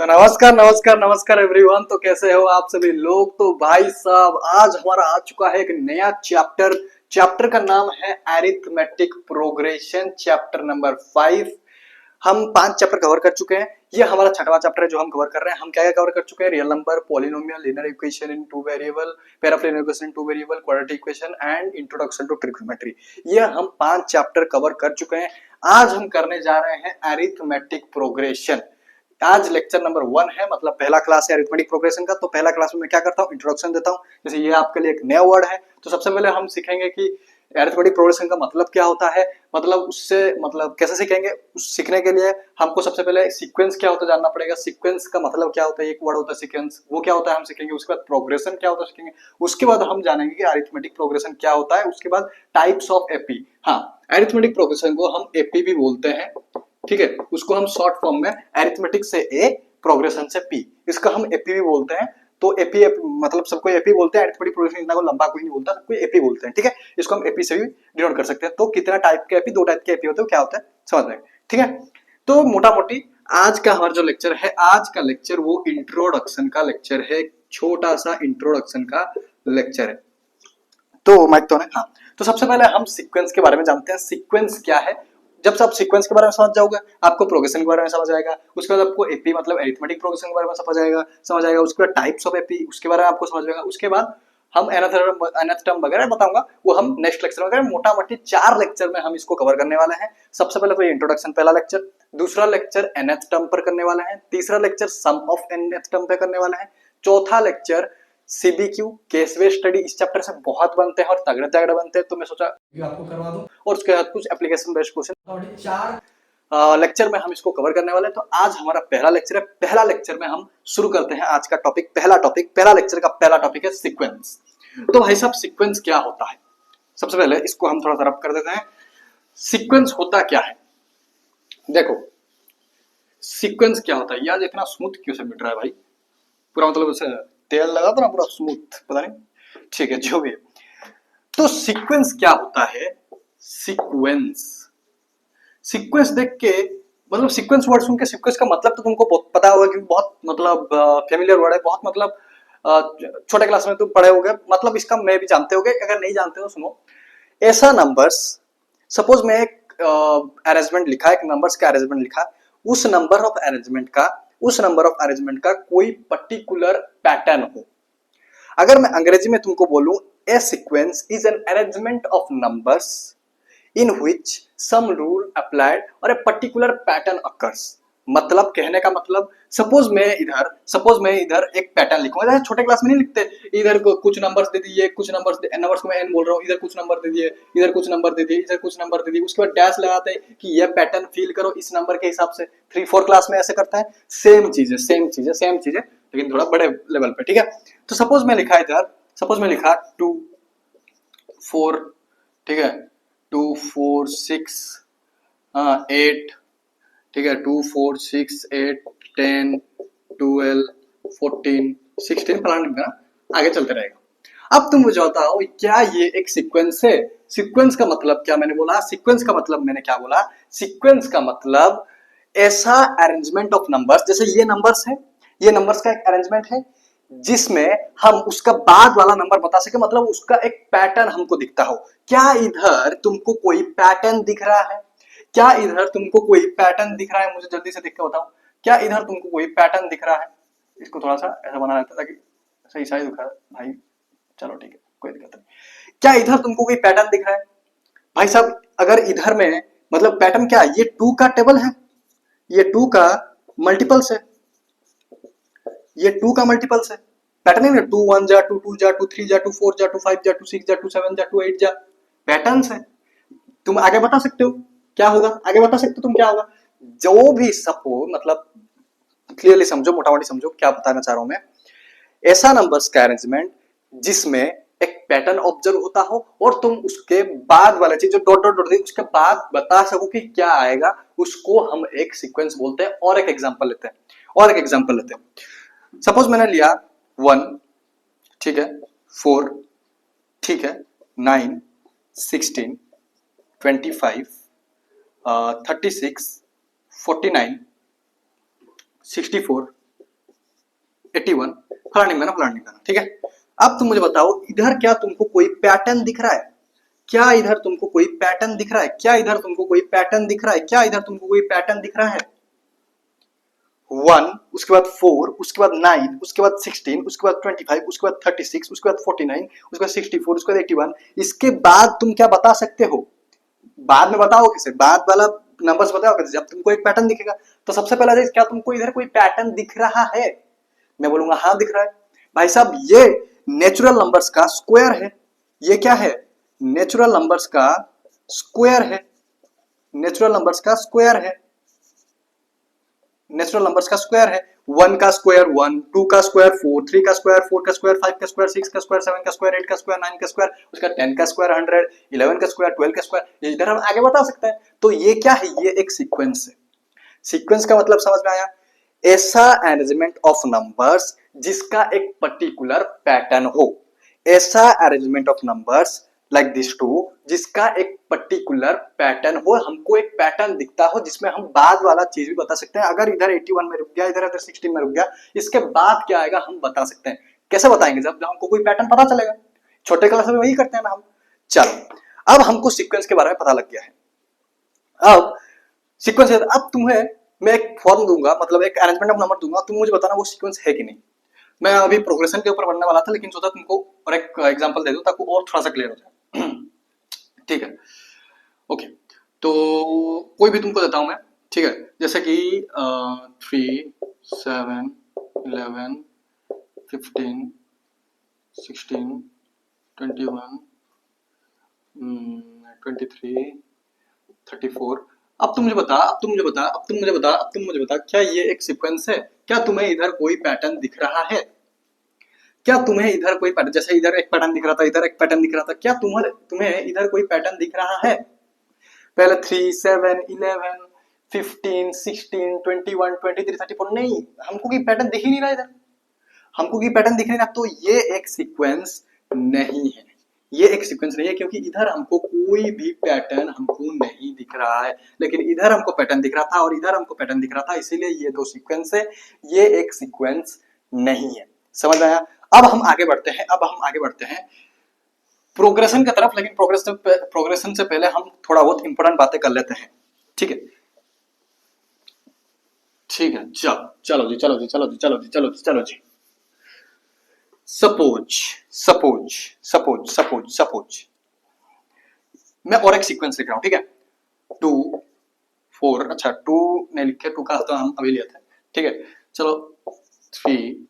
नमस्कार नमस्कार नमस्कार एवरीवन। तो कैसे हो आप सभी लोग। तो भाई साहब आज हमारा आ चुका है एक नया चैप्टर। चैप्टर का नाम है अरिथमेटिक प्रोग्रेशन, चैप्टर नंबर 5। हम 5 चैप्टर कवर कर चुके हैं। ये हमारा छठवां चैप्टर है जो हम कवर कर रहे हैं। हम क्या क्या कवर कर चुके हैं? Real number, polynomial, linear equation in 2 variable, pair of linear equation in 2 variable, quadratic equation and introduction to trigonometry. ये हम 5 चैप्टर कवर कर चुके हैं। आज हम करने जा रहे हैं अरिथमेटिक प्रोग्रेशन। आज लेक्चर नंबर 1 है, मतलब पहला क्लास है अरिथमेटिक प्रोग्रेशन का। तो पहला क्लास में मैं क्या करता हूँ, इंट्रोडक्शन देता हूँ। जैसे ये आपके लिए एक नया वर्ड है, तो सबसे पहले हम सीखेंगे कि अरिथमेटिक प्रोग्रेशन का मतलब क्या होता है, मतलब उससे मतलब कैसे सीखेंगे। उस सीखने के लिए हमको सबसे पहले सीक्वेंस क्या होता है जानना पड़ेगा। सीक्वेंस का मतलब क्या होता है, एक वर्ड होता है सीक्वेंस, वो क्या होता है हम सीखेंगे। उसके बाद प्रोग्रेशन क्या होता है सीखेंगे। उसके बाद हम जानेंगे कि अरिथमेटिक प्रोग्रेशन क्या होता है। उसके बाद टाइप्स ऑफ एपी। हाँ, अरिथमेटिक प्रोग्रेशन को हम एपी भी बोलते हैं, ठीक है। उसको हम शॉर्ट फॉर्म में अरिथमेटिक से ए, प्रोग्रेशन से पी, इसका हम एपी भी बोलते हैं। तो एपी मतलब सबको एपी बोलते हैं। अरिथमेटिक प्रोग्रेशन इतना को लंबा कोई नहीं बोलता, सबको एपी बोलते हैं, ठीक है। इसको हम एपी से भी डिनोट कर सकते हैं। तो कितना टाइप के एपी, 2 टाइप के एपी होते हैं, क्या होता है समझ में, ठीक है। तो मोटा मोटी आज का हमारा जो लेक्चर है, आज का लेक्चर वो इंट्रोडक्शन का लेक्चर है। छोटा सा इंट्रोडक्शन का लेक्चर है। तो माइक तो है, हाँ। तो सबसे पहले हम सीक्वेंस के बारे में जानते हैं। सीक्वेंस क्या है। जब से आप सीक्वेंस के बारे में समझ जाओगे, आपको प्रोग्रेशन के बारे में समझ आएगा। उसके बाद आपको एपी मतलब अरिथमेटिक प्रोग्रेशन के बारे में समझ आएगा। उसके बाद टाइप्स ऑफ एपी, उसके बारे में आपको समझ आएगा। उसके बाद हम nth टर्म वगैरह बताऊंगा, वो हम नेक्स्ट लेक्चर वगैरह मोटा मोटी 4 लेक्चर में हम इसको कवर करने वाले हैं। सबसे पहले तो ये इंट्रोडक्शन पहला लेक्चर, दूसरा लेक्चर nth टर्म पर करने वाले हैं, तीसरा lecture sum of nth term पे करने वाले हैं, चौथा lecture CBQ case based study. इस चैप्टर से बहुत बनते हैं और तगड़े तगड़े बनते हैं, तो मैं सोचा आपको करवा दूं। और उसके बाद कुछ एप्लीकेशन बेस्ड क्वेश्चन, 4 लेक्चर में हम इसको कवर करने वाले हैं। तो आज हमारा पहला लेक्चर है। पहला लेक्चर में हम शुरू करते हैं आज का टॉपिक। पहला लेक्चर का पहला टॉपिक है सीक्वेंस। तो भाई साहब सीक्वेंस क्या होता है, सबसे पहले इसको हम थोड़ा सा रब कर देते हैं। सीक्वेंस होता क्या है, देखो सीक्वेंस क्या होता है। यार इतना स्मूथ क्यों से मिट रहा है भाई, पूरा मतलब उसे तेल लगा दो ना, पूरा स्मूथ, पता नहीं, ठीक है जो भी है। तो सीक्वेंस क्या होता है। सीक्वेंस देख के, मतलब सीक्वेंस वर्ड सुन के सीक्वेंस का मतलब तो तुमको बहुत पता होगा, क्योंकि बहुत मतलब फेमिलियर वर्ड है, बहुत मतलब छोटे क्लास में तुम पढ़े होगे, मतलब इसका मैं भी जानते होगे। अगर नहीं जानते हो सुनो, ऐसा नंबर्स, सपोज मैं एक अरेंजमेंट लिखा, एक नंबर्स का अरेंजमेंट लिखा, उस नंबर ऑफ अरेंजमेंट का कोई पर्टिकुलर पैटर्न हो। अगर मैं अंग्रेजी में तुमको बोलूं, a sequence is an arrangement of numbers in which some rule applied और a particular pattern occurs। मतलब कहने का मतलब, सपोज मैं इधर एक पैटर्न लिखूंगा। जैसे छोटे क्लास में नहीं लिखते, इधर को कुछ नंबर्स दे दिए, कुछ नंबर्स को मैं n बोल रहा हूँ, इधर कुछ नंबर दे दिए, इधर कुछ नंबर दे दिए, इधर कुछ नंबर दे दिए, उसके बाद डैश लगाते हैं कि ये पैटर्न फील करो इस नंबर के हिसाब से। 3-4 क्लास में ऐसे करता है। सेम चीजें लेकिन थोड़ा बड़े लेवल पे, ठीक है। तो सपोज मैं लिखा 2 4, ठीक है, 2 4 6 8, ठीक है, 2 4 6 8 10 12 14 16 फलाना ना, आगे चलते रहेगा। अब तुम मुझे बताओ क्या ये एक सीक्वेंस है। सीक्वेंस का मतलब क्या मैंने बोला, सीक्वेंस का मतलब मैंने क्या बोला, सीक्वेंस का मतलब ऐसा अरेंजमेंट ऑफ नंबर्स, जैसे ये नंबर्स है, ये नंबर्स का एक अरेंजमेंट है जिसमें हम उसका बाद वाला नंबर बता सके, मतलब उसका एक पैटर्न हमको दिखता हो। क्या इधर तुमको कोई पैटर्न दिख रहा है? क्या इधर तुमको कोई पैटर्न दिख रहा है? मुझे जल्दी से देख के बताओ, क्या इधर तुमको कोई पैटर्न दिख रहा है? इसको थोड़ा सा ऐसा बना रहता ताकि सही साइज दिखा भाई। चलो ठीक है, कोई दिक्कत नहीं। क्या इधर तुमको कोई पैटर्न दिख रहा है भाई साहब? अगर इधर में मतलब पैटर्न क्या है, ये 2 का टेबल है, ये 2 का मल्टीपल्स है, ये 2 का मल्टीपल्स है। पैटर्न है ना, 2 1 जा 2 2 जा 2 3 जा 2 4 जा 2 5 जा 2 6 जा 2 7 जा 2 8 जा, पैटर्न्स है। तुम आगे बता सकते हो क्या होगा, आगे बता सकते हो तुम क्या होगा। जो भी सपोज, मतलब क्लियरली समझो, मोटा मोटी समझो क्या बताना चाह रहा हूं मैं। ऐसा नंबर्स का अरेंजमेंट जिसमें एक पैटर्न ऑब्जर्व होता हो और तुम उसके बाद वाला चीज जो डॉट डॉट डॉट उसके बाद बता सको कि क्या आएगा, उसको हम एक सीक्वेंस बोलते हैं। और एक एग्जांपल लेते हैं। सपोज मैंने लिया 1, ठीक है, 4, ठीक है, 9 16 25 36 49 64 81 फलानी गाना, ठीक है। अब तुम मुझे बताओ इधर क्या तुमको कोई पैटर्न दिख रहा है? क्या इधर तुमको कोई पैटर्न दिख रहा है? क्या इधर तुमको कोई पैटर्न दिख रहा है? क्या इधर तुमको कोई पैटर्न दिख रहा है? 1, उसके बाद 4, उसके बाद 9, उसके बाद 16, उसके बाद 25, उसके बाद 36, उसके बाद 49, उसके बाद 64, उसके बाद 81। इसके बाद तुम क्या बता सकते हो? बाद में बताओ कैसे? बाद वाला नंबर्स बताओ कैसे? जब तुमको एक पैटर्न दिखेगा तो सबसे पहला चीज, क्या तुमको इधर कोई पैटर्न दिख रहा है? मैं बोलूंगा हाँ दिख रहा है। भाई साहब ये नेचुरल नंबर्स का स्क्वायर है। ये क्या है? नेचुरल नंबर्स का स्क्वायर है। नेचुरल नंबर्स का स्क्वायर है। नेचुरल नंबर्स का स्क्वायर है। 1 का स्क्वायर 1, 2 का स्क्वायर 4, 3 का स्क्वायर 4 का स्क्वायर 5 का स्क्वायर 6 का स्क्वायर 7 का स्क्वायर 8 का स्क्वायर 9 का स्क्वायर, उसका 10 का स्क्वायर 100, 11 का स्क्वायर 12 का स्क्वायर। इधर हम आगे बता सकते हैं। तो ये क्या है? ये एक सीक्वेंस है। सीक्वेंस का मतलब समझ में आया? ऐसा अरेंजमेंट ऑफ नंबर्स जिसका एक पर्टिकुलर पैटर्न हो। ऐसा arrangement of numbers like this to जिसका एक पर्टिकुलर पैटर्न हो, हमको एक पैटर्न दिखता हो जिसमें हम बाद वाला चीज भी बता सकते हैं। अगर इधर 81 में रुक गया, इधर 16 में रुक गया, इसके बाद क्या आएगा हम बता सकते हैं। कैसे बताएंगे? जब हमको कोई पैटर्न पता चलेगा। छोटे क्लास में वही करते हैं ना हम। चलो अब हमको सीक्वेंस के बारे में पता लग गया है। अब सीक्वेंस है, अब तुम्हें मैं एक फॉर्म दूंगा, मतलब एक अरेंजमेंट ऑफ नंबर दूंगा, तुम मुझे बताना वो सीक्वेंस है कि नहीं। मैं अभी प्रोग्रेशन के ऊपर पढ़ने वाला था, लेकिन सोचा तुमको और एक एग्जांपल दे दूं ताकि और थोड़ा सा क्लियर हो जाए। ठीक है, ओके। तो कोई भी तुमको देता हूं मैं, ठीक है। जैसे कि 3, 7, 11, 15, 16, 21, 23, 34। अब तुम मुझे बता, क्या ये एक सीक्वेंस है? क्या तुम्हें इधर कोई पैटर्न दिख रहा है? क्या तुम्हें इधर कोई पैटर्न, जैसे इधर एक पैटर्न दिख रहा था, इधर एक पैटर्न दिख रहा था, क्या तुम्हें इधर कोई पैटर्न दिख रहा है? पहले 3, 7, 11, 15, 16, 21, 23, 34, नहीं, हमको कोई पैटर्न दिख ही नहीं रहा इधर। हमको कोई पैटर्न दिख नहीं रहा, तो ये एक सीक्वेंस नहीं है। ये एक सीक्वेंस नहीं है क्योंकि इधर हमको कोई भी पैटर्न हमको नहीं दिख रहा है, लेकिन इधर हमको पैटर्न दिख रहा था और इधर हमको पैटर्न दिख रहा था, इसीलिए ये दो सीक्वेंस है। ये एक सीक्वेंस नहीं है। समझ में आया? अब हम आगे बढ़ते हैं प्रोग्रेशन की तरफ, लेकिन प्रोग्रेशन से पहले हम थोड़ा बहुत इंपॉर्टेंट बातें कर लेते हैं। ठीक है, चलो जी। सपोज मैं और एक सीक्वेंस लिख रहा हूं, ठीक है। 2, 4, अच्छा 2 नहीं लिखे, 2 का तो हम अभी लिया था, ठीक है। चलो 3,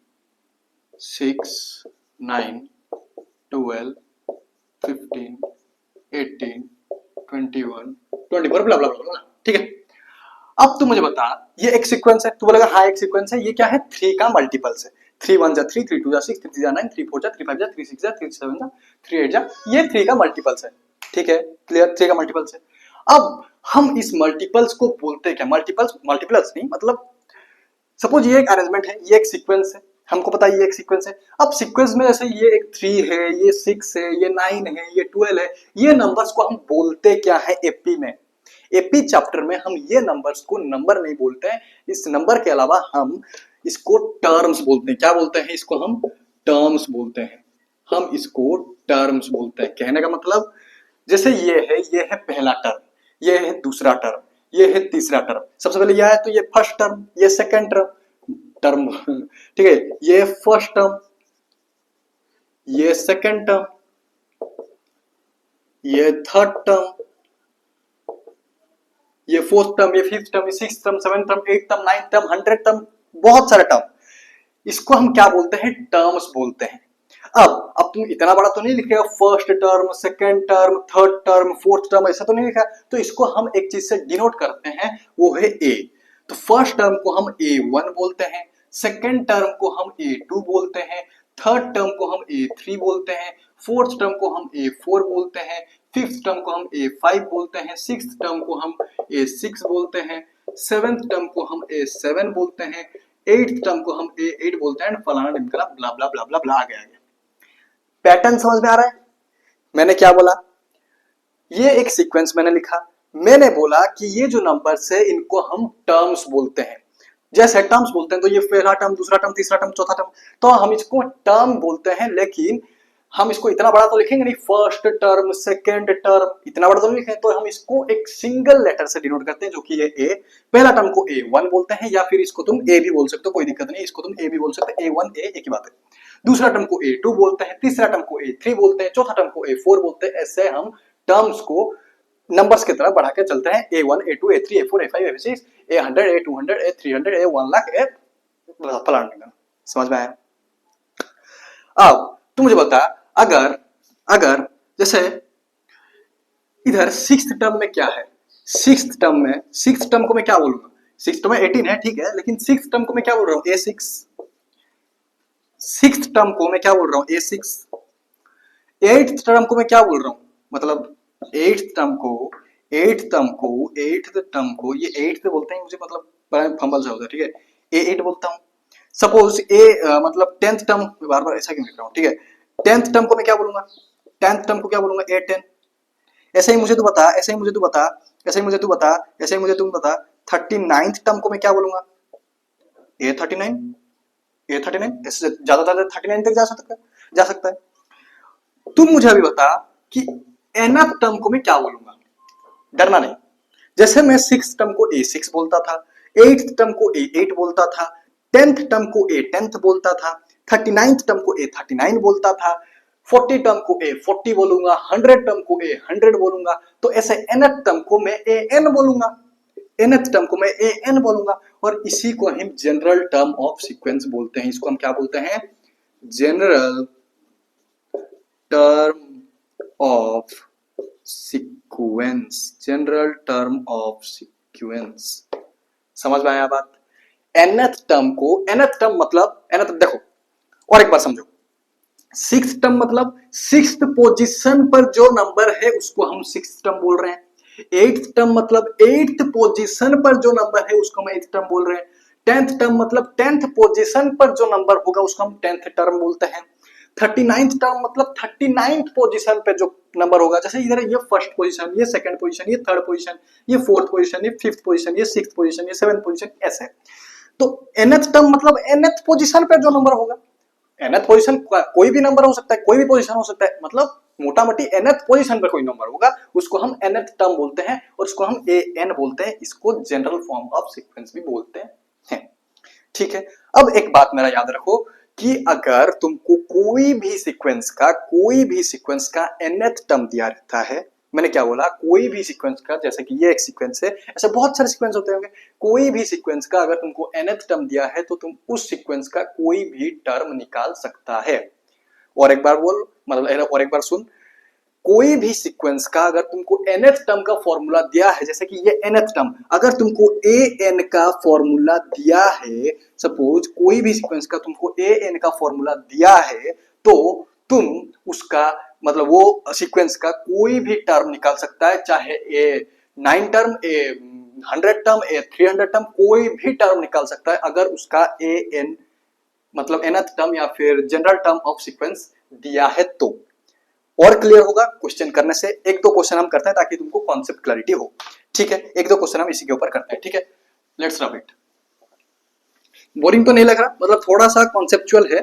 6, 9, 12, 15, 18, 21, 24, ब्ला ब्ला ब्ला, ठीक है। अब तू मुझे बता, ये एक सीक्वेंस है। तू बोलेगा हाँ एक सीक्वेंस है। ये क्या है? 3 का मल्टीपल्स है। 3 1 जा 3, 3 2 जा 6, 3 3 जा 9, 3 4 जा 3 5 जा 3 6 जा 3 7 जा 3 8 जा, ये 3 का मल्टीपल्स है। ठीक है, क्लियर? 3 का मल्टीपल्स है। अब हम इस मल्टीपल्स को बोलते क्या? मल्टीपल्स नहीं, मतलब सपोज ये एक अरेंजमेंट है, ये एक सीक्वेंस है, हमको पता है ये एक सीक्वेंस है। अब सीक्वेंस में जैसे ये एक 3 है, ये 6 है, ये 9 है, ये 12 है, ये नंबर्स को हम बोलते क्या है? एपी में, एपी चैप्टर में हम ये नंबर्स को नंबर नहीं बोलते हैं। इस नंबर के अलावा हम इसको टर्म्स बोलते हैं। क्या बोलते हैं? इसको हम टर्म्स बोलते हैं। हम इसको टर्म्स बोलते हैं। कहने का मतलब जैसे ये है पहला टर्म, ये है दूसरा टर्म, ये है तीसरा टर्म। सबसे पहले यह है तो ये फर्स्ट टर्म, ये सेकंड टर्म, ठीक है, ये फर्स्ट टर्म, ये सेकंड टर्म, ये थर्ड टर्म, ये फोर्थ टर्म, ये फिफ्थ टर्म, ये sixth term, seventh term, eighth term, ninth term, 100 term, बहुत सारे टर्म। इसको हम क्या बोलते हैं? टर्म्स बोलते हैं। अब तुम इतना बड़ा तो नहीं लिखेगा, first term, second term, third term, fourth term, ऐसा तो नहीं लिखा। तो इसको हम एक चीज से डिनोट करते हैं, वो है ए। तो फर्स्ट टर्म को हम A1 बोलते हैं, सेकंड टर्म को हम A2 बोलते हैं, थर्ड टर्म को हम A3 बोलते हैं, फोर्थ टर्म को हम A4 बोलते हैं, फिफ्थ टर्म को हम A5 बोलते हैं, सिक्स्थ टर्म को हम A6 बोलते हैं, सेवेंथ टर्म को हम A7 बोलते हैं, एट्थ टर्म को हम A8 बोलते हैं, फलाना ढिमकाना ब्ला ब्ला ब्ला ब्ला ब्ला आगे आगे। पैटर्न समझ में आ रहा है? मैंने क्या बोला? ये एक सीक्वेंस मैंने लिखा। मैंने बोला कि ये जो नंबर्स है इनको हम टर्म्स बोलते हैं। जैसे टर्म्स बोलते हैं तो ये पहला टर्म, दूसरा टर्म, तीसरा टर्म, चौथा टर्म, तो हम इसको टर्म बोलते हैं, लेकिन हम इसको इतना बड़ा तो लिखेंगे नहीं, फर्स्ट टर्म, सेकेंड टर्म, इतना बड़ा तो नहीं लिखेंगे, तो हम इसको एक सिंगल लेटर से डिनोट करते हैं, जो कि ये ए। पहला टर्म को A1 बोलते हैं, या फिर इसको तुम ए भी बोल सकते हो, कोई दिक्कत नहीं, इसको तुम ए भी बोल सकते हो, A1 ए एक ही बात है। दूसरा टर्म को A2 बोलते हैं, तीसरा टर्म को A3 बोलते हैं, चौथा टर्म को A4 बोलते हैं। ऐसे हम टर्म्स को नंबर्स की तरह बढ़ा के चलते हैं, A1 A2 A3 A4 A5 A6 A100 A200 A300 A1 lakh A फलाना। समझ में आया? अब तू मुझे बता, अगर अगर जैसे इधर सिक्स्थ टर्म में क्या है, सिक्स्थ टर्म को मैं क्या बोलूंगा, सिक्स्थ टर्म में 18 है, ठीक है, लेकिन सिक्स्थ टर्म को मैं क्या बोल रहा हूँ, A6। सिक्स्थ टर्म को मैं क्या बोल रहा हूँ, A6। एट्थ टर्म को मैं क्या बोल रहा हूँ, मतलब एट्थ टर्म को ये एट्थ बोलते हैं, मुझे मतलब फंबल सा होता है, ठीक है, A8 बोलता हूँ। सपोज मतलब टेंथ टर्म, बार बार ऐसा क्यों लिख रहा हूँ, ठीक है, टेंथ टर्म को मैं क्या बोलूंगा, टेंथ टर्म को क्या बोलूंगा, A10। ऐसे ही मुझे तू बता, 39th टर्म को मैं क्या बोलूंगा, A39। ऐसे ज्यादा 39 तक जा सकता है। तुम मुझे अभी बता कि nth टर्म को मैं क्या बोलूंगा, डरना नहीं। जैसे मैं सिक्स टर्म को A6 बोलता था, एट्थ टर्म को A8 बोलता था, टेंथ टर्म को A10 बोलता था, 39th टर्म को A39 बोलता था, 40 टर्म को A40 बोलूंगा, 100 टर्म को A100 बोलूंगा, तो ऐसे nth टर्म को मैं AN बोलूंगा, nth टर्म को मैं AN बोलूंगा। और इसी को हम जनरल टर्म ऑफ सीक्वेंस बोलते हैं। इसको हम क्या बोलते हैं, general term of sequence, general term of sequence. समझ में आया बात? nth टर्म को, nth टर्म मतलब nth, देखो और एक बार समझो, सिक्स टर्म मतलब सिक्स्थ पोजीशन पर जो नंबर है उसको हम सिक्स टर्म बोल रहे हैं। एट्थ टर्म मतलब एट्थ पोजीशन पर जो नंबर है उसको हम एट्थ टर्म बोल रहे हैं। टेंथ टर्म मतलब टेंथ पोजीशन पर जो नंबर होगा उसको हम टेंथ टर्म बोलते हैं। 39th टर्म मतलब 39th पोजीशन पे जो नंबर होगा, जैसे इधर ये फर्स्ट पोजीशन, ये सेकंड पोजीशन, ये थर्ड पोजीशन, ये फोर्थ पोजीशन, ये फिफ्थ पोजीशन, ये सिक्स्थ पोजीशन, ये सेवंथ पोजीशन, ऐसे। तो nth टर्म मतलब nth पोजीशन पे जो नंबर होगा, nth पोजीशन कोई भी नंबर हो सकता है, कोई भी पोजीशन हो सकता है, मतलब मोटा मोटी nth पोजीशन पे कोई नंबर होगा उसको हम nth टर्म बोलते हैं, और उसको हम an बोलते हैं। इसको जनरल फॉर्म ऑफ सीक्वेंस भी बोलते हैं, ठीक है। अब एक बात मेरा याद रखो कि अगर तुमको कोई भी सीक्वेंस का nth टर्म दिया रहता है, मैंने क्या बोला, कोई भी सीक्वेंस का, जैसे कि ये एक सीक्वेंस है, ऐसे बहुत सारे सीक्वेंस होते होंगे, कोई भी सीक्वेंस का अगर तुमको nth टर्म दिया है तो तुम उस सीक्वेंस का कोई भी टर्म निकाल सकता है। और एक बार बोल, मतलब और एक बार सुन, कोई भी सीक्वेंस का अगर तुमको nth टर्म का फॉर्मूला दिया है, जैसे कि ये nth टर्म, अगर तुमको an का फॉर्मूला दिया है, सपोज कोई भी सीक्वेंस का तुमको an का फॉर्मूला दिया है, तो तुम उसका मतलब वो सीक्वेंस का कोई भी टर्म निकाल सकता है, चाहे A9 term, A100 term, A300 term, कोई भी टर्म निकाल सकता है अगर उसका an मतलब nth टर्म या फिर जनरल टर्म ऑफ सीक्वेंस दिया है तो। और क्लियर होगा क्वेश्चन करने से? एक दो क्वेश्चन हम करते हैं ताकि तुमको कॉन्सेप्ट क्लैरिटी हो, ठीक है। एक दो क्वेश्चन हम इसी के ऊपर करते हैं, ठीक है। Let's rub it. बोरिंग तो नहीं लग रहा, मतलब थोड़ा सा कॉन्सेप्चुअल है,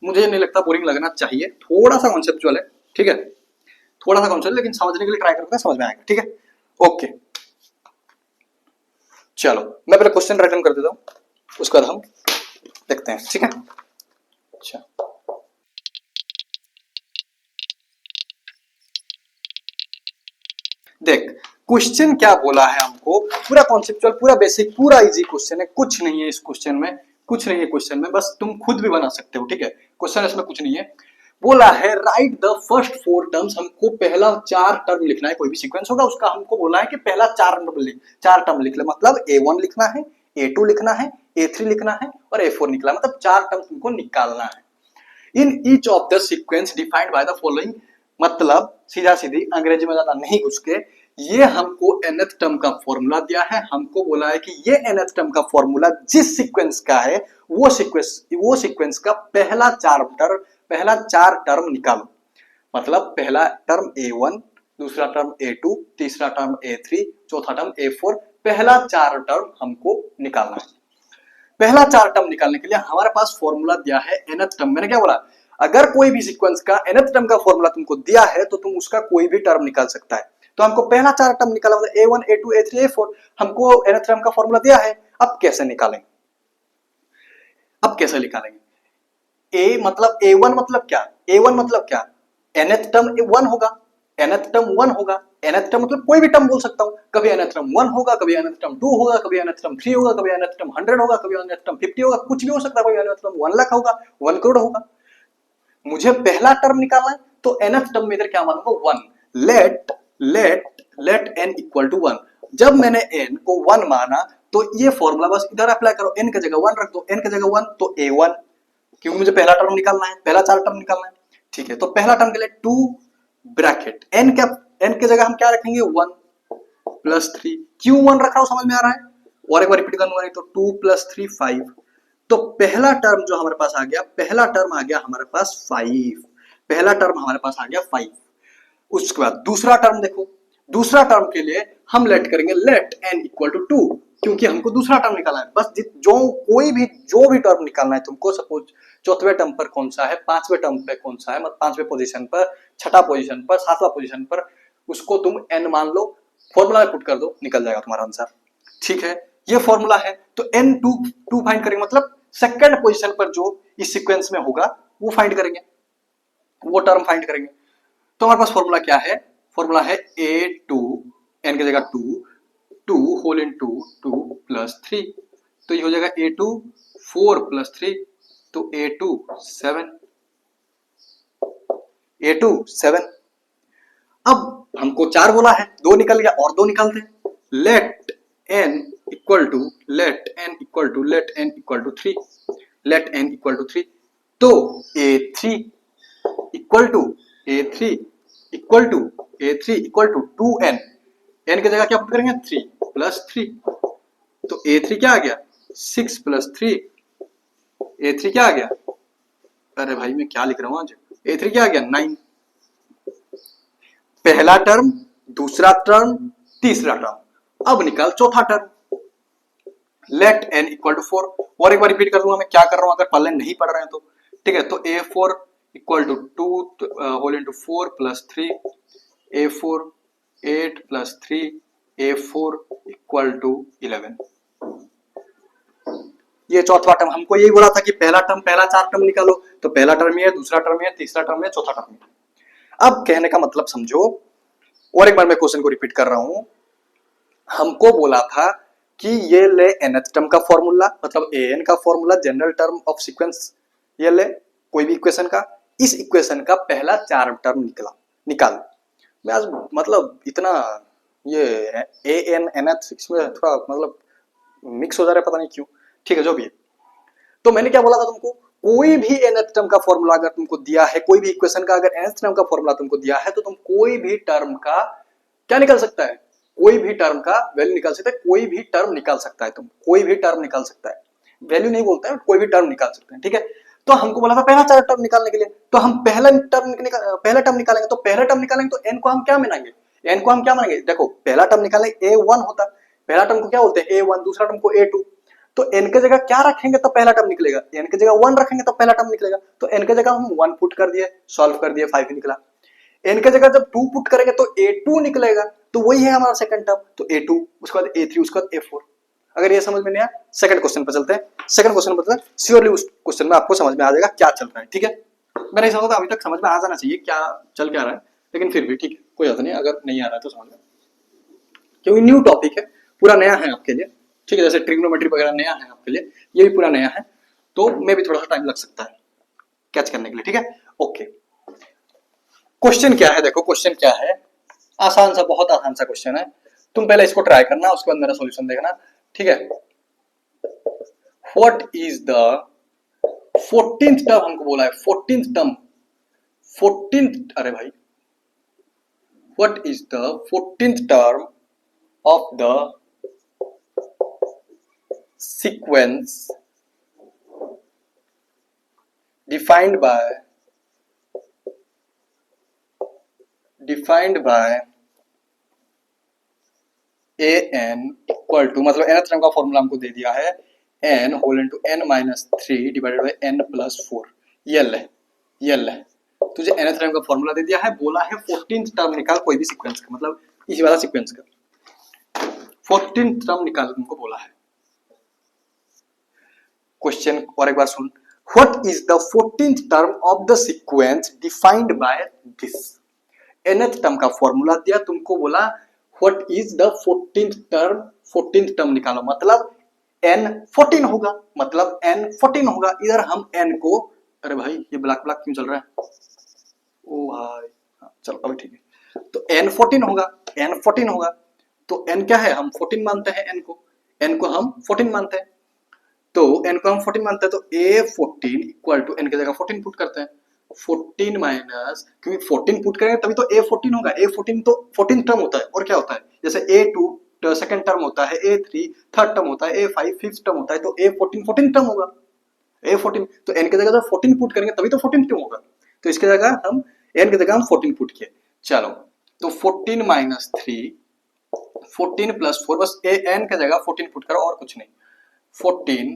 मुझे नहीं लगता बोरिंग लगना चाहिए, थोड़ा सा कॉन्सेप्चुअल है, ठीक है, थोड़ा सा कॉन्सेप्ट, लेकिन समझने के लिए ट्राई करूंगा, समझ में आएगा, ठीक है। ओके चलो मैं पहले क्वेश्चन रिटर्न कर देता हूं, उसके बाद हम देखते हैं, ठीक है। अच्छा देख, क्वेश्चन क्या बोला है हमको, पूरा कॉन्सेप्चुअल, पूरा बेसिक, पूरा इजी क्वेश्चन है, कुछ नहीं है इस क्वेश्चन में, कुछ नहीं है क्वेश्चन में, बस तुम खुद भी बना सकते हो, ठीक है। क्वेश्चन इसमें कुछ नहीं है। बोला है राइट द फर्स्ट 4 टर्म्स, हमको पहला 4 टर्म लिखना है, कोई भी सीक्वेंस होगा उसका हमको बोला है कि पहला 4 टर्म लिख ले, मतलब A1 लिखना है, A2 लिखना है, A3 लिखना है और A4 निकला, मतलब 4 टर्म तुमको निकालना है। In each of the sequence defined by the following, मतलब सीधा सीधी अंग्रेजी में ज्यादा नहीं घुस के, ये हमको nth टर्म का फॉर्मूला दिया है, हमको बोला है कि ये nth टर्म का फॉर्मूला जिस सीक्वेंस का है वो सीक्वेंस का पहला 4 टर्म निकालो, मतलब पहला टर्म A1, दूसरा टर्म A2, तीसरा टर्म A3, चौथा टर्म A4, पहला 4 टर्म हमको निकालना है। पहला 4 टर्म निकालने के लिए हमारे पास फॉर्मूला दिया है nth टर्म। मैंने क्या बोला, अगर कोई भी सीक्वेंस का nth टर्म का फॉर्मूला तुमको दिया है तो तुम उसका कोई भी टर्म निकाल सकता है। तो हमको पहला 4 टर्म निकाला, मतलब a1 a2 a3 a4, हमको nth टर्म का फॉर्मूला दिया है। अब कैसे निकालेंगे, अब कैसे निकालेंगे? a मतलब a1 मतलब क्या, a1 मतलब क्या, nth टर्म 1 होगा, nth टर्म 1 होगा। nth टर्म मतलब कोई भी टर्म बोल सकता हूं, कभी nth टर्म 1 होगा, कभी nth टर्म 2 होगा, कभी nth टर्म 3 होगा, कभी nth टर्म 100 होगा, कभी nth टर्म 50 होगा, कुछ भी हो सकता है। कभी nth टर्म 1 लाख होगा, 1 करोड़ होगा। मुझे पहला टर्म निकालना है तो nth टर्म में इधर क्या मानूंगा, 1। Let n equal to 1। जब मैंने n को 1 माना तो ये फॉर्मूला बस इधर अप्लाई करो, n की जगह 1 रख दो, n की जगह 1 तो a1, क्योंकि मुझे पहला टर्म निकालना है, पहला 4 टर्म निकालना है। ठीक है, तो पहला टर्म के लिए 2 ब्रैकेट n क्या, n की जगह हम क्या रखेंगे, 1 प्लस 3। क्यों 1 रख रहा हूं समझ में आ रहा है? और एक बार रिपीट करूंगा नहीं तो 2 प्लस 3 5। तो पहला टर्म जो हमारे पास आ गया, पहला टर्म आ गया हमारे पास 5, पहला टर्म हमारे पास आ गया 5। उसके बाद दूसरा टर्म देखो, दूसरा टर्म के लिए हम लेट करेंगे लेट n इक्वल टू 2, क्योंकि हमको दूसरा टर्म निकालना है। बस जो भी टर्म निकालना है तुमको, सपोज चौथे टर्म पर कौन सा है, पांचवें टर्म पे कौन सा है, मतलब पांचवें पोजीशन पर, छठा पोजीशन पर, सातवां पोजीशन पर, उसको तुम n मान लो, फॉर्मूला में पुट कर दो, निकल जाएगा तुम्हारा आंसर। ठीक है, ये फॉर्मूला है। तो n 2 फाइंड करेंगे, मतलब सेकंड पोजीशन पर जो इस सीक्वेंस में होगा वो फाइंड करेंगे, वो टर्म फाइंड करेंगे। तो हमारे पास फॉर्मूला क्या है, फॉर्मूला है a2, n की जगह 2 होल इनटू 2 प्लस 3। तो ये हो जाएगा a2 4 प्लस 3, तो a2 7, a2 7। अब हमको 4 बोला है, 2 निकल गया, और 2 निकालते हैं। Let n equal to 3, let n equal to 3। तो a3 equal to a3 equal to 2n, n की जगह क्या पुट करेंगे, 3 प्लस 3। तो a3 क्या आ गया, 6 प्लस 3, a3 क्या आ गया, अरे भाई मैं क्या लिख रहा हूं आज, a3 क्या आ गया, 9। पहला टर्म, दूसरा टर्म, तीसरा टर्म। अब निकाल चौथा term, let n equal to 4। और एक बार रिपीट कर दूंगा मैं क्या कर रहा हूं, अगर पहले नहीं पढ़ रहे हैं तो। ठीक है, तो a4 equal to 2 whole into 4 plus 3, a4 8 plus 3, a4 equal to 11। ये चौथा टर्म, हमको यही बोला था कि पहला टर्म, पहला 4 टर्म निकालो। तो पहला टर्म ये है, दूसरा टर्म ये है, तीसरा टर्म ये, चौथा टर्म ये। अब कहने का मतलब समझो, और एक बार मैं क्वेश्चन को रिपीट कर रहा हूं। हमको बोला था कि ये ले nth टर्म का फॉर्मूला, मतलब an का formula, general term of sequence, ये ले कोई भी इक्वेशन का, इस इक्वेशन का पहला 4 टर्म निकाल। मैं आज मतलब इतना ये an nth इसमें थोड़ा मतलब मिक्स हो जा रहा है, पता नहीं क्यों। ठीक है, जो भी है। तो मैंने क्या बोला था तुमको, कोई भी nth टर्म का फॉर्मूला अगर तुमको दिया है, कोई भी इक्वेशन का अगर nth टर्म का फॉर्मूला तुमको दिया है, तो तुम कोई भी टर्म का क्या निकाल सकता है, कोई भी टर्म का वैल्यू निकाल सकता है, कोई भी टर्म निकाल सकता है, तुम कोई भी टर्म निकाल सकता है, वैल्यू नहीं बोलता है, कोई भी टर्म निकाल सकते हैं। ठीक है, तो हमको बोला था पहला 4 टर्म निकालने के लिए, तो हम पहला टर्म निकालेंगे। तो पहला टर्म निकालेंगे तो n को हम क्या मानेंगे, n को हम क्या मानेंगे, देखो पहला टर्म निकालेंगे a1 होता है, पहला टर्म को क्या बोलते हैं a1, दूसरा टर्म को a2। तो n की जगह क्या रखेंगे तो पहला टर्म निकलेगा, n की जगह 1 रखेंगे तो पहला टर्म निकलेगा। तो n की जगह हम 1 पुट कर दिए, सॉल्व कर दिए, 5 निकला। n की जगह जब 2 पुट करेंगे तो a2 निकलेगा, तो वही है हमारा सेकंड टर्म। तो a2, उसके बाद a3, उसके बाद a4। अगर ये समझ में नहीं आया, सेकंड क्वेश्चन पर चलते हैं। सेकंड क्वेश्चन पर श्योरली उस क्वेश्चन में आपको समझ में आ जाएगा क्या चल रहा है। ठीक है, मैं नहीं समझता, अभी तक समझ में आ जाना चाहिए क्या चल क्या रहा है, लेकिन फिर भी ठीक है, कोई बात नहीं, अगर नहीं आ रहा है तो समझ में, क्योंकि न्यू टॉपिक है, पूरा नया है आपके लिए। ठीक है, जैसे ट्रिग्नोमेट्री वगैरह नया है आपके लिए, ये भी पूरा नया है, तो मे भी थोड़ा सा टाइम लग सकता है कैच करने के लिए। ठीक है, ओके। क्वेश्चन क्या है, देखो क्वेश्चन क्या है, आसान सा, बहुत आसान सा क्वेश्चन है। तुम पहले इसको ट्राई करना, उसके बाद मेरा सॉल्यूशन देखना। ठीक है, what is the 14th term, हमको बोला है 14th टर्म, 14th, अरे भाई, what is the 14th term of the sequence defined by an equal to, मतलब nth टर्म का फॉर्मूला हमको दे दिया है, n whole into n minus 3 divided by n plus 4। ये ले तुझे nth टर्म का फॉर्मूला दे दिया है, बोला है 14th टर्म निकाल कोई भी सीक्वेंस का, मतलब इसी वाला सीक्वेंस का 14th टर्म निकाल तुमको बोला है। क्वेश्चन और एक बार सुन, what is the 14th term of the sequence defined by this. nth term का फॉर्मूला दिया तुमको, बोला what is the 14th term, 14th term निकालो, मतलब n 14 होगा, मतलब n 14 होगा। इधर हम n को, अरे भाई ये ब्लैक ब्लैक क्यों चल रहा है, ओ भाई चलो अभी ठीक है। तो n 14 होगा, n 14 होगा, तो n क्या है, हम 14 मानते हैं n को हम 14 मानते हैं, तो n को हम 14 मानते हैं, तो a14 इक्वल टू n की जगह 14 पुट करते हैं, 14 माइनस, क्योंकि 14 पुट करेंगे तभी तो a14 होगा, a14 तो 14 टर्म होता है, और क्या होता है, जैसे a2 सेकंड टर्म होता है, a3 थर्ड टर्म होता है, a5 फिफ्थ टर्म होता है, तो a14 14 टर्म होगा, a14 तो n की जगह जब 14 पुट करेंगे तभी तो 14 टर्म होगा, तो इसकी जगह हम n की जगह हम 14 पुट किए। चलो तो 14 माइनस 3 14 प्लस 4, बस n की जगह 14 पुट करो और कुछ नहीं, 14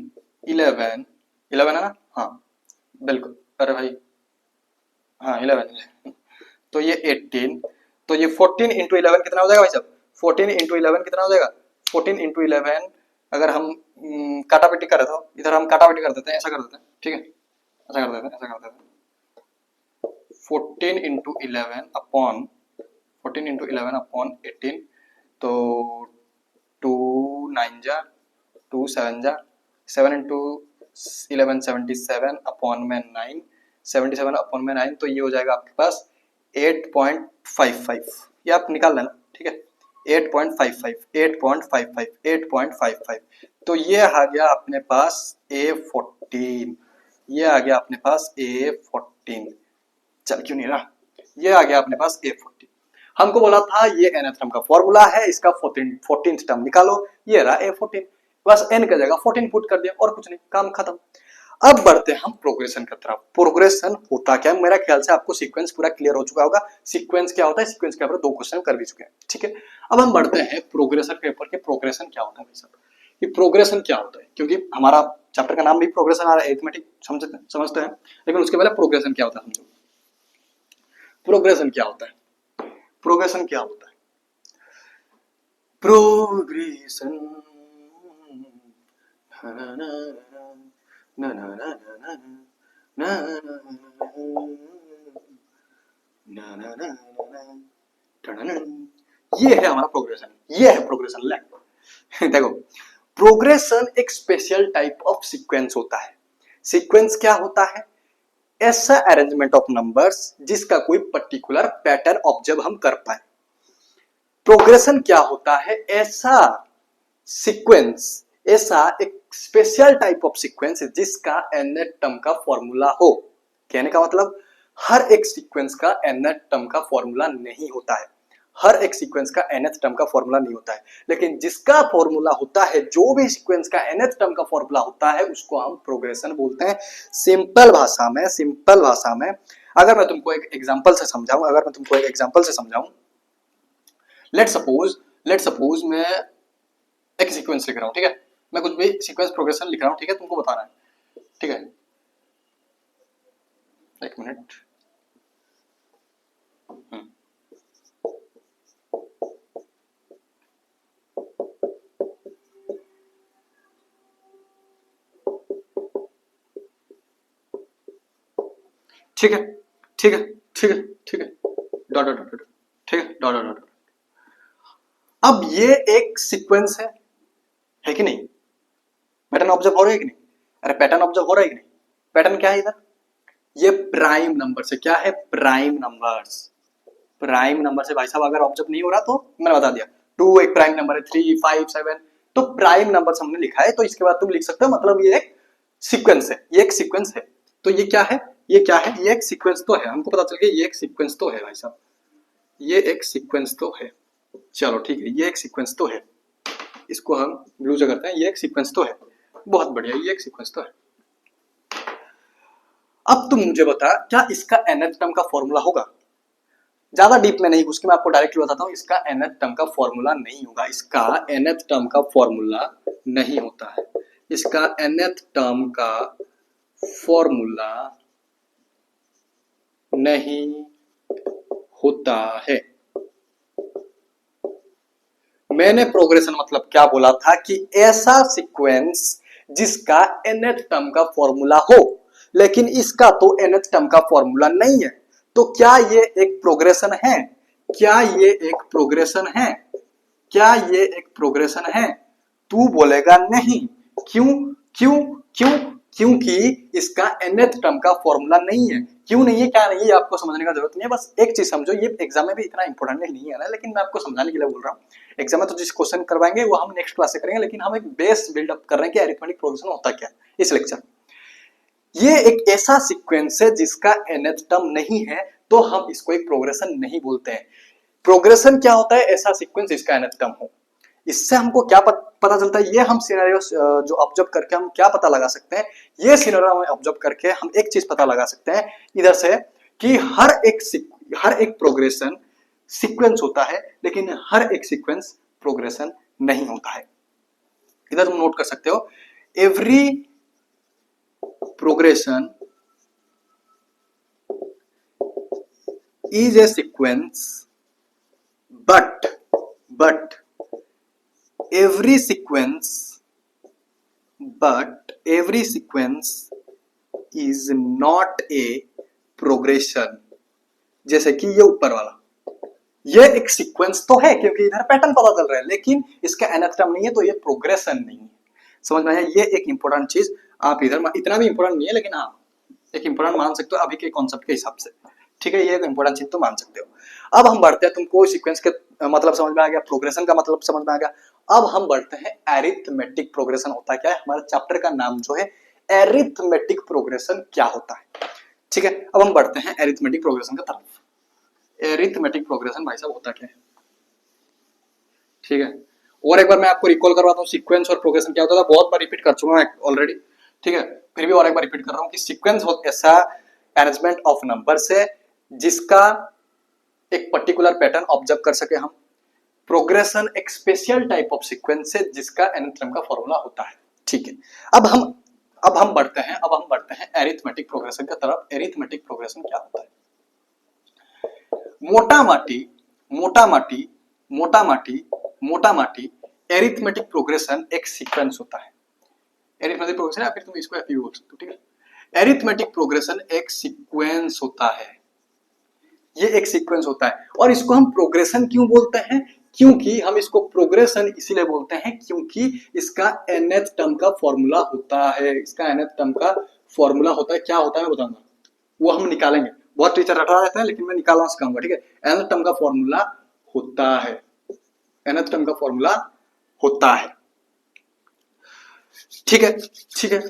11 11 है ना, हाँ बिल्कुल, अरे भाई हाँ 11 तो ये 18, तो ये 14 इंटू 11 कितना हो जाएगा भाई साहब, 14 इंटू 11 कितना हो जाएगा, 14 इंटू 11 अगर हम काटापीटी करें तो इधर हम काटापीटी कर देते हैं, ऐसा कर देते हैं, ठीक है ऐसा कर देते हैं, ऐसा कर देते हैं, 14 इंटू 11 अपॉन 14 इंटू 11 अपॉन 18, तो 2 9 जा 2 7 जा 7 इंटू 11 77 अपॉन में 9 77 अपॉन में 9, तो ये हो जाएगा आपके पास 8.55, ये आप निकाल लेना, ठीक है 8.55 8.55 8.55, तो ये आ गया अपने पास A14, ये आ गया अपने पास A14, चल क्यों नहीं रहा, ये आ गया अपने पास A14। हमको बोला था ये nth टर्म का फॉर्मूला है, इसका 14th टर्म निकालो, ये रहा A14, बस n की जगह 14 पुट कर दिया और कुछ नहीं, काम खत्म। अब बढ़ते हैं हम प्रोग्रेशन की तरफ। प्रोग्रेशन होता क्या है, मेरा ख्याल से आपको सीक्वेंस पूरा क्लियर हो चुका होगा, सीक्वेंस क्या होता है, सीक्वेंस के ऊपर 2 क्वेश्चन कर भी चुके हैं, ठीक है। अब हम बढ़ते हैं प्रोग्रेशन के ऊपर, प्रोग्रेशन क्या होता है भाई साहब, ये प्रोग्रेशन क्या होता है, क्योंकि हमारा चैप्टर का नाम भी प्रोग्रेशन आ रहा है, अरिथमेटिक समझते हैं, लेकिन उसके पहले प्रोग्रेशन क्या होता है समझो। प्रोग्रेशन क्या होता है, प्रोग्रेशन क्या होता है, प्रोग्रेशन ना ना ना ना ना ना ना ना ना ना, ये है हमारा प्रोग्रेशन, ये है प्रोग्रेशन। ले देखो, प्रोग्रेशन एक स्पेशल टाइप ऑफ सीक्वेंस होता है। सीक्वेंस क्या होता है, ऐसा अरेंजमेंट ऑफ नंबर्स जिसका कोई पर्टिकुलर पैटर्न ऑब्जर्व हम कर पाए। प्रोग्रेशन क्या होता है, ऐसा सीक्वेंस, ऐसा एक स्पेशल टाइप ऑफ सीक्वेंस जिसका nth टर्म का फॉर्मूला हो। कहने का मतलब हर एक सीक्वेंस का nth टर्म का फॉर्मूला नहीं होता है, हर एक सीक्वेंस का nth टर्म का फॉर्मूला नहीं होता है, लेकिन जिसका फॉर्मूला होता है, जो भी सीक्वेंस का nth टर्म का फॉर्मूला होता है, उसको हम प्रोग्रेशन बोलते हैं। सिंपल भाषा में, सिंपल भाषा में अगर मैं तुमको एक एग्जांपल से समझाऊं, अगर मैं तुमको एक एग्जांपल से समझाऊं, लेट सपोज मैं एक सीक्वेंस लिख रहा हूं, ठीक है, मैं कुछ भी सीक्वेंस प्रोग्रेशन लिख रहा हूं, ठीक है, तुमको बताना है, ठीक है, एक मिनट, ठीक है ठीक है ठीक है ठीक है, डॉट डॉट डॉट, ठीक है, डॉट डॉट डॉट। अब ये एक सीक्वेंस है कि नहीं, पैटर्न ऑब्जर्व हो रहा है कि नहीं, अरे पैटर्न ऑब्जर्व हो रहा है कि नहीं, पैटर्न क्या है इधर, ये प्राइम नंबर से, क्या है, प्राइम नंबर्स, प्राइम नंबर से भाई साहब अगर ऑब्जर्व नहीं हो रहा तो मैंने बता दिया, 2 एक प्राइम नंबर है, 3 5 7, तो प्राइम नंबर हमने लिखा है, तो इसके बाद तुम लिख सकते हो, मतलब ये एक सीक्वेंस है, ये एक सीक्वेंस है, तो ये क्या है, ये क्या है, ये एक सीक्वेंस तो है, हमको पता चल गया ये एक सीक्वेंस तो है भाई साहब, ये एक सीक्वेंस तो है, चलो ठीक है, ये एक सीक्वेंस तो है, इसको हम ब्लू से करते हैं, ये एक सीक्वेंस तो है, बहुत बढ़िया, ये एक सीक्वेंस तो है। अब तुम मुझे बता, क्या इसका nth टर्म का फॉर्मूला होगा, ज्यादा डीप में नहीं घुस के मैं आपको डायरेक्टली बताता हूं, इसका nth टर्म का फॉर्मूला नहीं होगा, इसका nth टर्म का फॉर्मूला नहीं होता है, इसका nth टर्म का फॉर्मूला नहीं होता है। मैंने प्रोग्रेशन मतलब क्या बोला था कि ऐसा सीक्वेंस जिसका nth टर्म का फॉर्मूला हो, लेकिन इसका तो nth टर्म का फॉर्मूला नहीं है। तो क्या ये एक प्रोग्रेशन है? क्या ये एक प्रोग्रेशन है? क्या ये एक प्रोग्रेशन है? तू बोलेगा नहीं। क्यों? क्यों? क्यों? क्योंकि इसका nth टर्म का फॉर्मूला नहीं है। क्यों नहीं है, क्या नहीं है, आपको समझने का जरूरत नहीं है। बस एक चीज समझो, ये एग्जाम में भी इतना इंपॉर्टेंट नहीं है ना, लेकिन मैं आपको समझाने के लिए बोल रहा हूँ। एग्जाम में तो जिस क्वेश्चन करवाएंगे वो हम नेक्स्ट क्लास से करेंगे, लेकिन हम एक बेस बिल्डअप कर रहे हैं कि अरिथमेटिक प्रोग्रेशन होता क्या इस लेक्चर। ये एक ऐसा सीक्वेंस है जिसका nth टर्म नहीं है, तो हम इसको एक प्रोग्रेशन नहीं बोलते हैं। प्रोग्रेशन क्या होता है? ऐसा सीक्वेंस जिसका nth टर्म हो। इससे हमको क्या पता चलता है? ये हम सिनेरियो जो ऑब्जर्व करके हम क्या पता लगा सकते हैं? ये सिनेरियो में ऑब्जर्व करके हम एक चीज पता लगा सकते हैं इधर से कि हर एक प्रोग्रेशन सीक्वेंस होता है, लेकिन हर एक सीक्वेंस प्रोग्रेशन नहीं होता है। इधर तुम नोट कर सकते हो, every progression is a sequence, but every sequence is not a progression। जैसे कि ये ऊपर वाला, ये एक सीक्वेंस तो है क्योंकि इधर पैटर्न पता चल रहा है, लेकिन इसका nth टर्म नहीं है, तो ये प्रोग्रेशन नहीं है। समझ में आया? ये एक इंपॉर्टेंट चीज आप इधर, इतना भी इंपॉर्टेंट नहीं है, लेकिन हाँ एक इंपॉर्टेंट मान सकते हो अभी के कॉन्सेप्ट के हिसाब से। ठीक है, ये एक इंपॉर्टेंट चीज तो मान सकते हो। अब हम बढ़ते हैं, तुमको सीक्वेंस के मतलब समझ में आ गया, प्रोग्रेशन का मतलब समझ में आ गया। अब हम बढ़ते हैं एरिथमेटिक प्रोग्रेशन होता क्या है। हमारे चैप्टर का नाम जो है एरिथमेटिक प्रोग्रेशन क्या होता है। ठीक है, अब हम बढ़ते हैं एरिथमेटिक प्रोग्रेशन की तरफ। एरिथमेटिक प्रोग्रेशन भाई साहब होता क्या है? ठीक है, और एक बार मैं आपको रिकॉल करवाता हूँ सीक्वेंस और प्रोग्रेशन क्या होता था। बहुत बार रिपीट कर चुका हूँ ऑलरेडी, ठीक है, फिर भी और एक बार रिपीट कर रहा हूँ कि सीक्वेंस ऐसा अरेंजमेंट ऑफ नंबर से जिसका एक पर्टिकुलर पैटर्न ऑब्जर्व कर सके हम। प्रोग्रेशन एक स्पेशल टाइप ऑफ सीक्वेंस है जिसका nth टर्म का फॉर्मूला होता है। ठीक है, अब हम बढ़ते हैं एरिथमेटिक प्रोग्रेशन की तरफ। एरिथमेटिक प्रोग्रेशन क्या होता है? मोटा माटी एरिथमेटिक प्रोग्रेशन एक सीक्वेंस होता है। एरिथमेटिक प्रोग्रेशन, या फिर तुम इसको एफयू बोल सकते हो। ठीक है, एरिथमेटिक प्रोग्रेशन एक सीक्वेंस होता है। ये एक सीक्वेंस होता है, और इसको हम प्रोग्रेशन क्यों बोलते हैं? क्योंकि हम इसको प्रोग्रेशन इसीलिए बोलते हैं क्योंकि इसका nth टर्म का फॉर्मूला होता है। इसका nth टर्म का फॉर्मूला होता है। क्या होता है मैं बताऊंगा, वो हम निकालेंगे। बहुत टीचर रटा रहता है, लेकिन मैं निकालना सिखाऊंगा। ठीक है, nth टर्म का फॉर्मूला होता है। nth टर्म का फॉर्मूला होता है। ठीक है, ठीक है।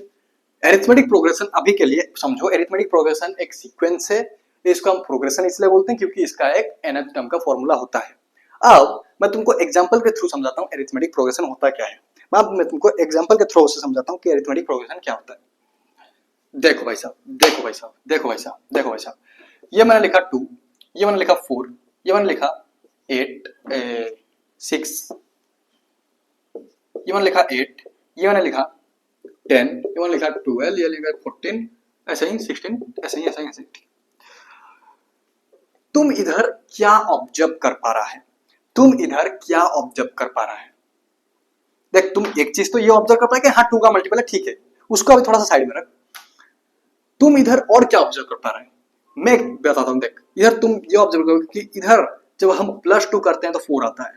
एरिथमेटिक प्रोग्रेशन अभी के लिए समझो, एरिथमेटिक प्रोग्रेशन एक सीक्वेंस है। इसको हम प्रोग्रेशन इसलिए बोलते हैं क्योंकि इसका एक nth टर्म का फॉर्मूला होता है। अब मैं तुमको एग्जांपल के थ्रू समझाता हूँ एरिथमेटिक प्रोग्रेशन होता क्या है। मैं तुमको एग्जांपल के थ्रू से समझाता हूँ कि एरिथमेटिक प्रोग्रेशन क्या होता है। देखो भाई साहब, ये मैंने लिखा 2, ये मैंने लिखा 4, ये मैंने लिखा 8 6, ये मैंने लिखा 8, ये मैंने लिखा 10, ये मैंने लिखा 12, ये लिखा 14, ऐसे ही 16, ऐसे ही। तुम इधर क्या ऑब्जर्व कर पा रहा है? देख, तुम एक चीज तो ये ऑब्जर्व कर पा रहे कि हाँ 2 का मल्टीपल है, ठीक है, उसको अभी थोड़ा सा साइड में रख। तुम इधर और क्या ऑब्जर्व कर पा रहे हैं? मैं बताता हूं। देख, इधर तुम ये ऑब्जर्व करो कि इधर जब हम +2 करते हैं तो 4 आता है।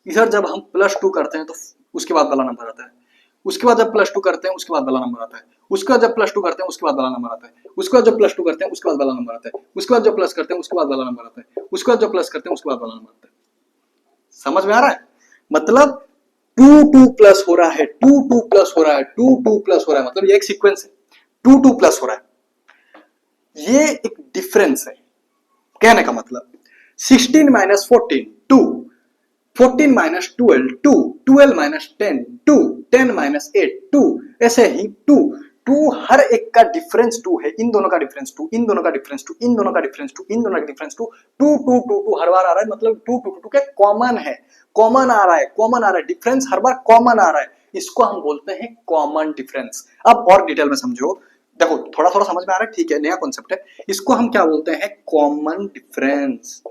इधर जब हम +2 करते हैं तो उसके बाद वाला नंबर आता है। उसके बाद जब +2 करते हैं उसके बाद वाला नंबर आता है। उसके बाद जब +2 करते हैं उसके बाद वाला नंबर आता है। उसके बाद जब +2 करते हैं उसके बाद वाला नंबर आता है। उसके बाद जब प्लस करते हैं उसके बाद वाला नंबर आता है। उसके बाद जब प्लस करते हैं उसके बाद वाला नंबर आता है। समझ में आ रहा है? मतलब 2 प्लस हो रहा है, 2 प्लस हो रहा है, 2 प्लस हो रहा है, मतलब ये एक सीक्वेंस है। 2 प्लस हो रहा है, ये एक डिफरेंस है। कहने का मतलब 16 माइनस 14 2, 14 माइनस 12 2, 12 माइनस 10 2, 10 माइनस 8 2, ऐसे ही 2 हर एक का डिफरेंस 2 है। इन दोनों का डिफरेंस 2, इन दोनों का डिफरेंस 2, इन दोनों का डिफरेंस 2, इन दोनों का डिफरेंस 2, 2 हर बार आ रहा है। मतलब 2 के कॉमन है, कॉमन आ रहा है, डिफरेंस हर बार कॉमन आ रहा है। इसको हम बोलते हैं कॉमन डिफरेंस। अब और डिटेल में समझो, देखो थोड़ा थोड़ा समझ में आ रहा है, ठीक है, नया कॉन्सेप्ट है। इसको हम क्या बोलते हैं, कॉमन डिफरेंस।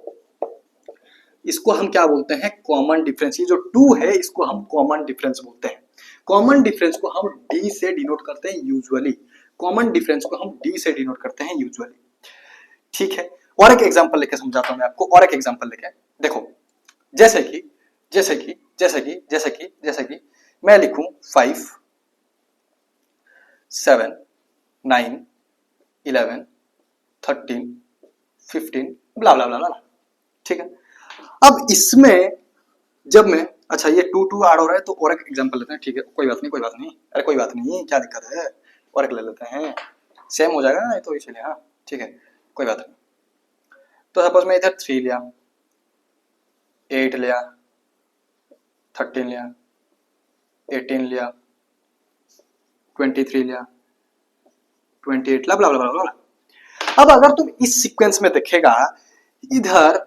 इसको हम क्या बोलते हैं, कॉमन डिफरेंस। ये जो टू है इसको हम कॉमन डिफरेंस बोलते हैं। कॉमन डिफरेंस को हम डी से डिनोट करते हैं यूजुअली। कॉमन डिफरेंस को हम डी से डिनोट करते हैं यूजुअली, ठीक है। और एक एग्जांपल लेके समझाता हूं मैं आपको, और एक एग्जांपल लेके। देखो जैसे कि जैसे कि जैसे कि जैसे कि जैसे कि मैं लिखूं 5 7 9 11 13 15 ब्ला ब्ला ब्ला ब्ला, ठीक है। अब इसमें जब मैं, अच्छा ये 2 2 ऐड हो रहा है तो और एक एग्जांपल लेते हैं, ठीक है, कोई बात नहीं कोई बात नहीं, अरे कोई बात नहीं, क्या दिक्कत है, और एक ले लेते हैं, सेम हो जाएगा ना तो इसलिए, हाँ ठीक है, कोई बात नहीं। तो सपोज मैं इधर 3 लिया, 8 लिया, 13 लिया, 18 लिया, 23 लिया, 28 ला ब्ला ब्ला ब्ला ब्ला। अब अगर तुम इस सीक्वेंस में देखेगा, इधर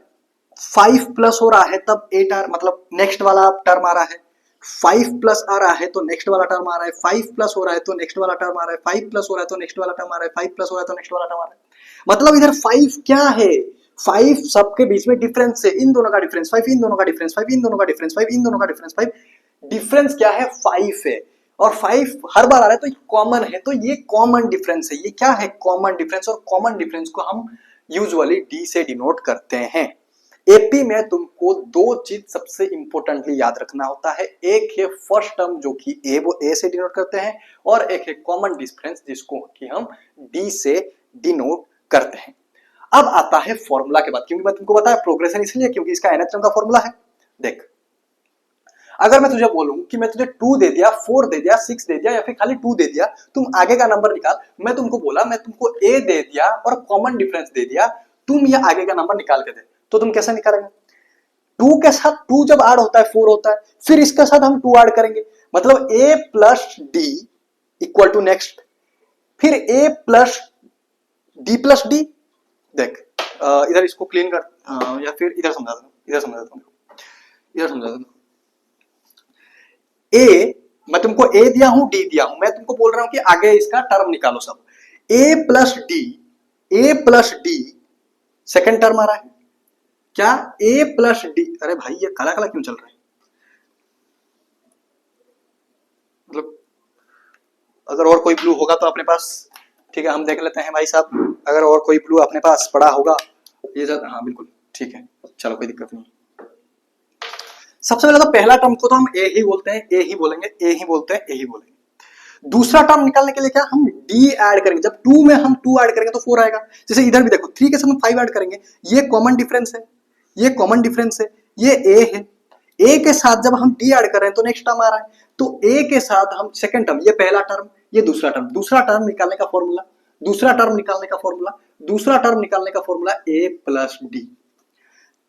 5 प्लस हो रहा है तब 8 आ, मतलब नेक्स्ट वाला टर्म आ रहा है, 5 प्लस आ रहा है तो नेक्स्ट वाला टर्म आ रहा है, 5 प्लस हो रहा है तो नेक्स्ट वाला टर्म आ रहा है, 5 प्लस हो रहा है तो नेक्स्ट वाला टर्म आ रहा है, 5 प्लस हो रहा है तो नेक्स्ट वाला टर्म आ रहा है। मतलब इधर 5 क्या है, 5 सबके बीच में डिफरेंस है, इन दोनों का डिफरेंस 5, इन दोनों का डिफरेंस 5, इन दोनों का डिफरेंस 5, इन दोनों का डिफरेंस 5, डिफरेंस क्या है, 5 है। और 5 हर बार आ रहा है तो कॉमन है, तो ये कॉमन डिफरेंस है। ये क्या है, कॉमन डिफरेंस। और कॉमन डिफरेंस को हम यूजुअली डी से डिनोट करते हैं। एपी में तुमको दो चीज सबसे इंपॉर्टेंटली याद रखना होता है, एक है फर्स्ट टर्म जो कि ए से डिनोट करते हैं, और एक है कॉमन डिफरेंस जिसको कि हम डी से डिनोट करते हैं। अब आता है फॉर्मूला के बाद, क्योंकि मैं तुमको बताया प्रोग्रेशन इसलिए क्योंकि इसका nth टर्म का फॉर्मूला है। देख अगर मैं तुझे बोलूं कि मैं तुझे 2 दे दिया, 4 दे दिया, 6 दे दिया या फिर खाली 2 दे दिया, तुम आगे का नंबर निकाल, मैं तुमको बोला मैं तुमको ए दे दिया और कॉमन डिफरेंस दे दिया, तुम ये आगे का नंबर निकाल के दे, तो तुम कैसे निकालेंगे, 2 के साथ 2 जब ऐड होता है 4 होता है, फिर इसके साथ हम 2 ऐड करेंगे, मतलब a plus d equal to next, फिर a प्लस डी। देख इधर इसको क्लीन कर, या फिर इधर समझा दो, इधर समझा दो, इधर समझा दो। ए, मैं तुमको ए दिया हूं, डी दिया हूं, मैं तुमको बोल रहा हूं कि आगे इसका टर्म निकालो सब। ए प्लस डी सेकंड टर्म आ रहा है क्या, ए प्लस डी, अरे भाई ये काला काला क्यों चल रहा है, मतलब अगर और कोई ब्लू होगा तो अपने पास, ठीक है हम देख लेते हैं भाई साहब, अगर और कोई ब्लू अपने पास पड़ा होगा ये सर, हाँ बिल्कुल ठीक है, चलो कोई दिक्कत नहीं। सबसे पहले तो पहला टर्म को तो हम ए ही बोलते हैं, ए ही बोलेंगे, ए ही बोलते हैं, ए ही बोलेंगे। दूसरा टर्म निकालने के लिए क्या हम डी ऐड करेंगे, जब 2 में हम 2 ऐड करेंगे तो 4 आएगा। जैसे इधर भी देखो 3 के साथ हम 5 ऐड करेंगे, ये कॉमन डिफरेंस है, ये कॉमन डिफरेंस है, ये ए है, ए के साथ जब हम डी ऐड कर रहे हैं तो नेक्स्ट टर्म आ रहा है, तो ए के साथ हम सेकंड टर्म, ये पहला टर्म, ये दूसरा टर्म, दूसरा टर्म निकालने का फॉर्मूला, दूसरा टर्म निकालने का फॉर्मूला, दूसरा टर्म निकालने का फॉर्मूला ए प्लस डी।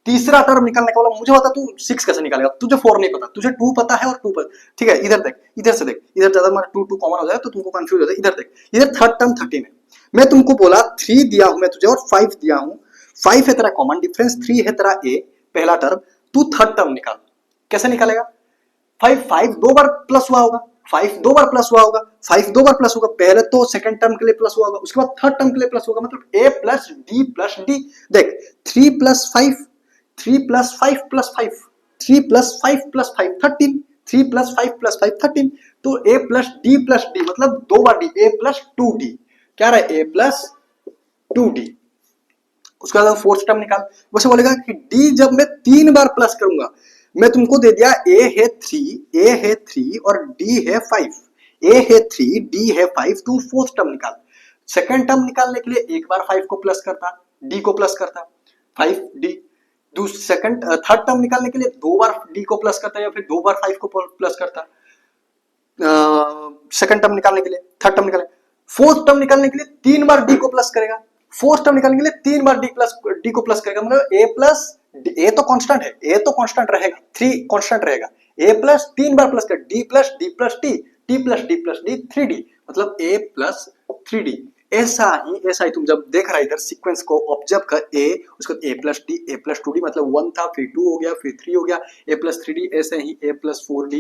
तीसरा टर्म निकालने का वाला, मुझे बता तू 6 कैसे निकालेगा, तुझे 4 नहीं पता, तुझे 2 पता है और 2 पता, ठीक है। इधर देख, इधर से देख, इधर ज्यादा हमारा 2 कॉमन हो जाए तो तुमको कंफ्यूज हो जाए। इधर देख, इधर थर्ड टर्म 13 है, मैं तुमको बोला 3 दिया हूं मैं तुझे और 5 दिया हूं, 5 है तेरा कॉमन डिफरेंस, 3 है तेरा ए पहला टर्म, तू थर्ड टर्म निकाल, कैसे निकालेगा, 5 2 बार प्लस हुआ होगा, 5 2 बार प्लस हुआ होगा, 5 2 बार प्लस होगा, पहले तो सेकंड टर्म के लिए प्लस हुआ होगा, उसके बाद थर्ड टर्म के लिए प्लस होगा, मतलब ए प्लस डी। देख 3 plus 5 3 plus 5 plus 5 3 plus 5 plus 5 13, 3 plus 5 plus 5 13, तो a प्लस डी मतलब 2 बार डी, a प्लस 2d, क्या रहा है a प्लस 2d। उसके बाद फोर्थ टर्म निकाल, वैसे बोलेगा कि d जब मैं 3 बार प्लस करूंगा, मैं तुमको दे दिया a है 3 और d है 5, a है 3 d है 5, तू फोर्थ टर्म निकाल। सेकंड टर्म निकालने के लिए एक बार 5 को प्लस करता, d को प्लस करता 5d, सेकंड थर्ड टर्म निकालने के लिए 2 बार डी को प्लस करता है या फिर 2 बार 5 को प्लस करता, सेकंड टर्म निकालने के लिए, थर्ड टर्म निकालने, फोर्थ टर्म निकालने के लिए 3 बार डी को प्लस करेगा, फोर्थ टर्म निकालने के लिए 3 बार डी को प्लस करेगा, मतलब ए प्लस ए तो कांस्टेंट है, ए तो कांस्टेंट रहेगा, 3 कांस्टेंट रहेगा, ए प्लस 3 बार प्लस कर D plus D plus T plus D 3d, मतलब ए प्लस 3d। ऐसा ही तुम जब देख रहा है इधर सीक्वेंस को ऑब्जर्व कर, ए उसके बाद ए प्लस 2d, मतलब 1 था फिर 2 हो गया फिर 3 हो गया, ए प्लस 3d, ऐसे ही ए प्लस 4d,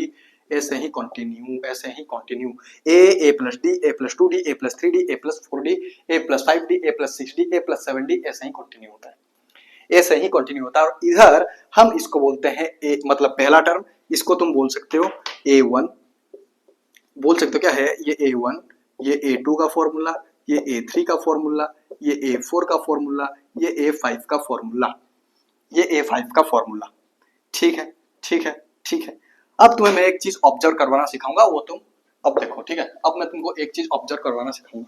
ऐसे ही कंटिन्यू, ऐसे ही कंटिन्यू, ए प्लस डी, ए प्लस 2 डी, ए प्लस 3 डी, ए प्लस 4 डी, ए प्लस 5 डी, ए प्लस 6 डी, ए प्लस 7 डी, ऐसे ही कंटिन्यू होता है, ऐसे ही कंटिन्यू होता है। और इधर हम इसको बोलते हैं ए, मतलब पहला टर्म, इसको तुम बोल सकते हो A1, बोल सकते हो क्या है ये A1, ये A2 का फॉर्मूला, ये A3 का फॉर्मूला, ये A4 का फॉर्मूला, ये A5 का फॉर्मूला, ये A5 का फॉर्मूला। ठीक है, ठीक है, ठीक है। अब तुम्हें मैं एक चीज ऑब्जर्व करवाना सिखाऊंगा, वो तुम अब देखो। ठीक है, अब मैं तुमको एक चीज ऑब्जर्व करवाना सिखाऊंगा।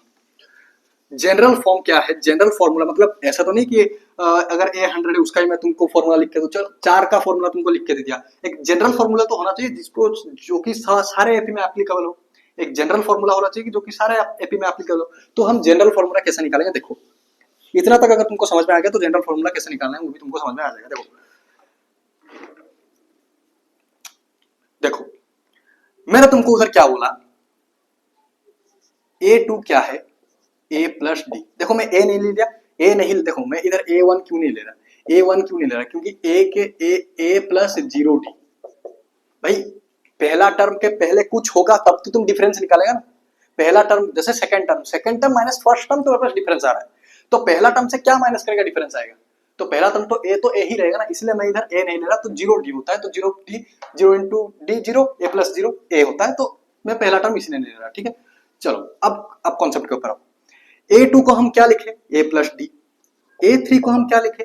जनरल फॉर्म क्या है? जनरल फॉर्मूला मतलब ऐसा तो नहीं कि अगर A100 है उसका ही मैं तुमको फॉर्मूला लिख के दूं, चलो 4 का फॉर्मूला तुमको लिख के दे दिया। एक जनरल फॉर्मूला तो होना चाहिए जिसको, जो कि सारे एपी में एप्लीकेबल हो। एक जनरल फॉर्मूला होना चाहिए जो कि सारे एपी में एप्लीकेबल हो। तो हम जनरल फॉर्मूला कैसे निकालेंगे? देखो, इतना तक अगर तुमको समझ में आ गया तो जनरल फॉर्मूला कैसे निकालना है वो भी तुमको समझ में आ जाएगा। देखो देखो, मैंने तुमको उधर क्या बोला, A2 क्या है? A plus D. देखो मैं A नहीं ले लिया, A नहीं, देखो मैं इधर A1 क्यों नहीं ले रहा? A1 क्यों नहीं ले रहा? क्योंकि A प्लस 0D। भाई पहला टर्म के पहले कुछ होगा तब तो तुम डिफरेंस निकालेगा ना। पहला टर्म जैसे second term minus first term, तो पास डिफरेंस आ रहा है, तो पहला टर्म से क्या माइनस करेगा? डिफरेंस आएगा। तो पहला टर्म तो A ही रहेगा ना, इसलिए मैं इधर A नहीं ले रहा, तो 0D होता है, तो 0D, 0 into D 0, A plus 0 A होता है, तो मैं पहला टर्म इसलिए नहीं ले रहा। ठीक है, चलो अब कॉन्सेप्ट के ऊपर आओ। A2 को हम क्या लिखे? A plus D. A3 को हम क्या लिखे?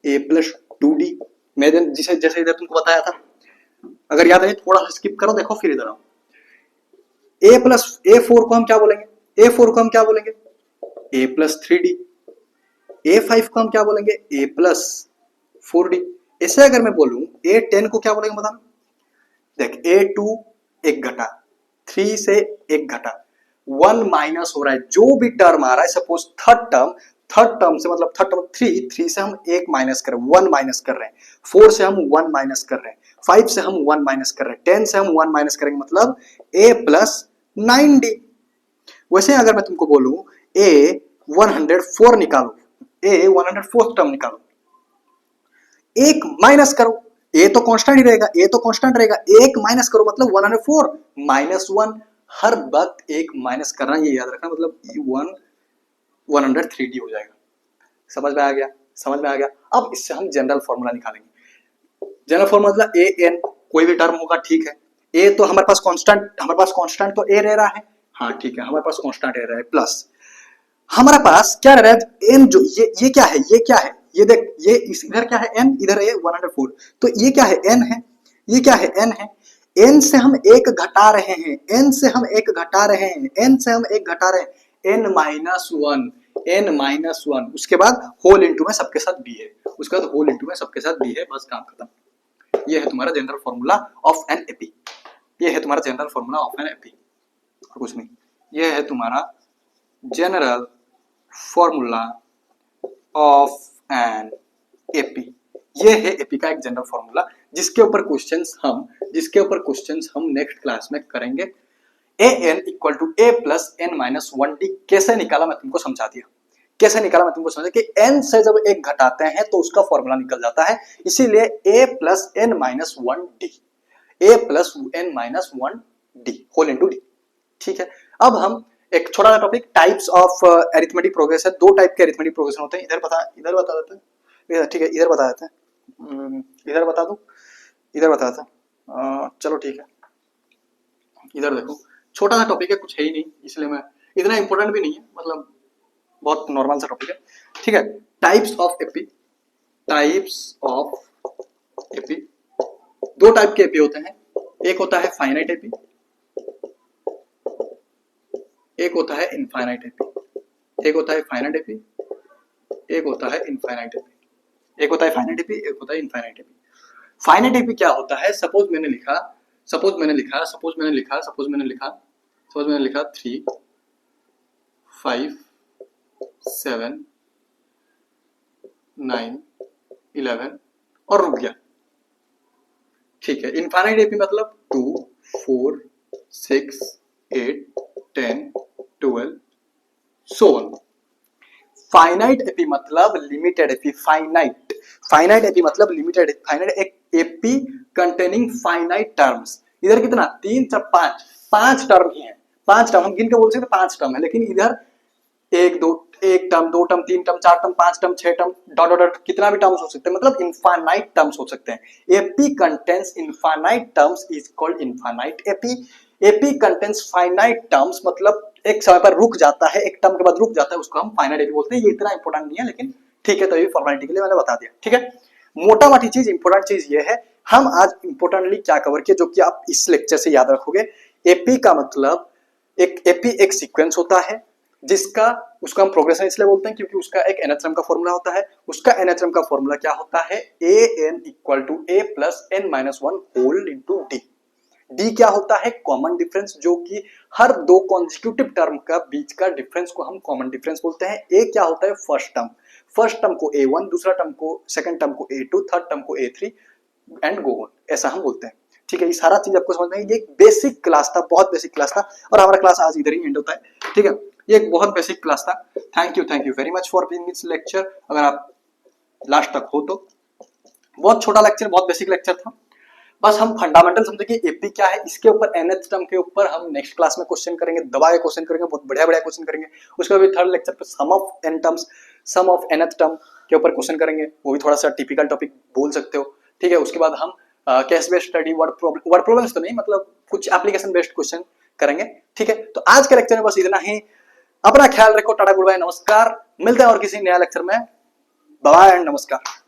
A plus 2D। मैं जिसे जैसे इधर तुमको बताया था, अगर याद है थोड़ा सा स्किप करो, देखो फिर इधर आओ। A4 को हम क्या बोलेंगे? A4 को हम क्या बोलेंगे? A plus 3D। A5 को हम क्या बोलेंगे? A plus 4D। ऐसे अगर मैं बोलूं A10 को क्या बोलेंगे बताना? देख, A2 एक घटा, 3 से एक घटा, 1 माइनस हो रहा है, जो भी टर्म आ रहा है, सपोज थर्ड टर्म से, मतलब थर्ड टर्म 3 से हम एक माइनस कर रहे हैं, 1 माइनस कर रहे हैं, 4 से हम 1 माइनस कर रहे हैं, 5 से हम 1 माइनस कर रहे हैं, 10 से हम 1 माइनस करेंगे, मतलब A प्लस 9D। वैसे अगर मैं तुमको बोलूं A 104 निकालो, A 104 टर्म निकालो, एक माइनस करो, ए तो कांस्टेंट ही रहेगा, ए तो कांस्टेंट रहेगा, एक माइनस करो मतलब 104 माइनस 1, हर वक्त एक माइनस करना, ये याद रखना, मतलब 103D हो जाएगा। समझ में आ गया? समझ में आ गया। अब इससे हम जनरल फॉर्मूला निकालेंगे। जनरल फॉर्मूला मतलब ए एन, कोई भी टर्म होगा, ठीक है। ए तो हमारे पास कांस्टेंट तो ए रह रहा है, हाँ ठीक है, हमारे पास कांस्टेंट ए रहा है, प्लस हमारे पास क्या रह रहा है? एन, जो ये क्या है? ये क्या है? ये देख, ये इधर क्या है? एन, इधर है 104, तो ये क्या है? एन है। ये क्या है? एन है। एन से हम एक घटा रहे हैं, एन से हम एक घटा रहे हैं, एन से हम एक घटा रहे हैं, n minus one, n minus one, उसके बाद होल इंटू में सबके साथ बी है, उसके बाद होल इंटू में सबके साथ बी है, बस काम खत्म। ये है तुम्हारा general formula of an AP. ये है तुम्हारा general formula of an AP, कुछ नहीं। ये है तुम्हारा general formula of an AP. ये है एपी का एक जनरल फॉर्मूला, जिसके ऊपर क्वेश्चंस हम नेक्स्ट क्लास में करेंगे। A n equal to a plus n minus 1D कैसे निकाला मैं तुमको समझा दिया। कैसे निकाला मैं तुमको समझा कि एन से जब एक घटाते हैं तो उसका फॉर्मूला निकल जाता है, इसीलिए a plus n minus 1D, a plus n minus 1D whole into d. ठीक है, अब हम एक छोटा सा topic, types of arithmetic progress है। 2 टाइप के अरिथमेटिक प्रोग्रेशन होते हैं। इधर बता देते हैं, ठीक है, इधर बता देते हैं, इधर बता दूं, इधर बता देते हैं, चलो ठीक है। इधर देखो, छोटा सा टॉपिक है, कुछ है ही नहीं, इसलिए मैं, इतना इंपॉर्टेंट भी नहीं है, मतलब बहुत नॉर्मल सा टॉपिक है। ठीक है, types of AP. Types of AP, 2 type के एपी होते हैं, एक होता है फाइनाइट एपी, एक होता है इनफाइनाइट एपी। एक होता है फाइनाइट एपी, एक होता है इनफाइनाइट एपी। एक होता है फाइनाइट एपी, एक होता है इनफाइनाइट एपी। फाइनाइट एपी क्या होता है? सपोज मैंने लिखा 3, 5, 7, 9, 11 और रुक गया। ठीक है, इनफाइनाइट एपी मतलब 2, 4, 6, 8, 10, 12 so on। फाइनाइट एपी मतलब लिमिटेड एपी। फाइनाइट एपी मतलब लिमिटेड। फाइनाइट एक एपी कंटेनिंग फाइनाइट टर्म्स, इधर कितना 3 4 5, 5 टर्म ही है, 5 टर्म हम गिन के बोल सकते 5 टर्म है, लेकिन इधर एक term, 2 term, 3 term, 4 term, 5 term, 6 term, dot dot dot कितना भी टर्म्स हो सकते हैं, मतलब इनफाइनाइट टर्म्स हो सकते हैं। AP contains infinite terms is called infinite AP. AP contains finite terms मतलब एक समय पर रुक जाता है, एक टर्म के बाद रुक जाता है, उसको हम फाइनाइट एपी बोलते हैं। ये इतना इंपॉर्टेंट नहीं है, लेकिन ठीक है, तो ये फॉर्मेलिटी के लिए मैंने बता दिया। ठीक है, मोटा मोटी चीज, इंपॉर्टेंट चीज ये है, हम आज इंपॉर्टेंटली क्या कवर किया, जो कि आप इस लेक्चर से याद रखोगे। एपी का मतलब एक एपी एक सीक्वेंस होता है जिसका, उसका हम प्रोग्रेशन इसलिए बोलते हैं क्योंकि उसका एक एनएचएम का फॉर्मूला होता है। उसका एनएचएम का फॉर्मूला क्या होता है, a n equal to a plus n minus one whole into d. D क्या होता है, कॉमन डिफरेंस, जो कि हर दो कॉन्जिक्यूटिव टर्म का बीच का डिफरेंस को हम कॉमन डिफरेंस बोलते हैं। ए क्या होता है, फर्स्ट टर्म, फर्स्ट टर्म को A1, दूसरा टर्म को, सेकंड टर्म को A2, थर्ड टर्म को A3 एंड गो ऑन, ऐसा हम बोलते हैं। ठीक है, ये सारा चीज आपको समझ में, ये एक बेसिक क्लास था, बहुत बेसिक क्लास था, और हमारा क्लास आज इधर ही एंड होता है। ठीक है, ये एक बहुत बेसिक क्लास था। Thank you very much for being this lecture. अगर आप लास्ट तक हो तो बहुत छोटा लेक्चर, बहुत बेसिक लेक्चर था। बस हम फंडामेंटल समझे कि एपी क्या है, इसके ऊपर एनएच टर्म के ऊपर हम नेक्स्ट क्लास में क्वेश्चन करेंगे, दबा के क्वेश्चन करेंगे, बहुत बढ़िया बढ़िया क्वेश्चन करेंगे। उसके बाद थर्ड लेक्चर पे sum of n terms, sum of nth term के ऊपर क्वेश्चन करेंगे, वो भी थोड़ा सा टिपिकल टॉपिक बोल सकते हो। ठीक है, उसके बाद हम case based study, word problems तो नहीं, मतलब कुछ एप्लीकेशन बेस्ड क्वेश्चन करेंगे। ठीक है, तो आज के लेक्चर में बस इतना ही। अपना ख्याल रखो, टाटा गुड बाय, नमस्कार। मिलते हैं और किसी नया लेक्चर में। बाय एंड नमस्कार।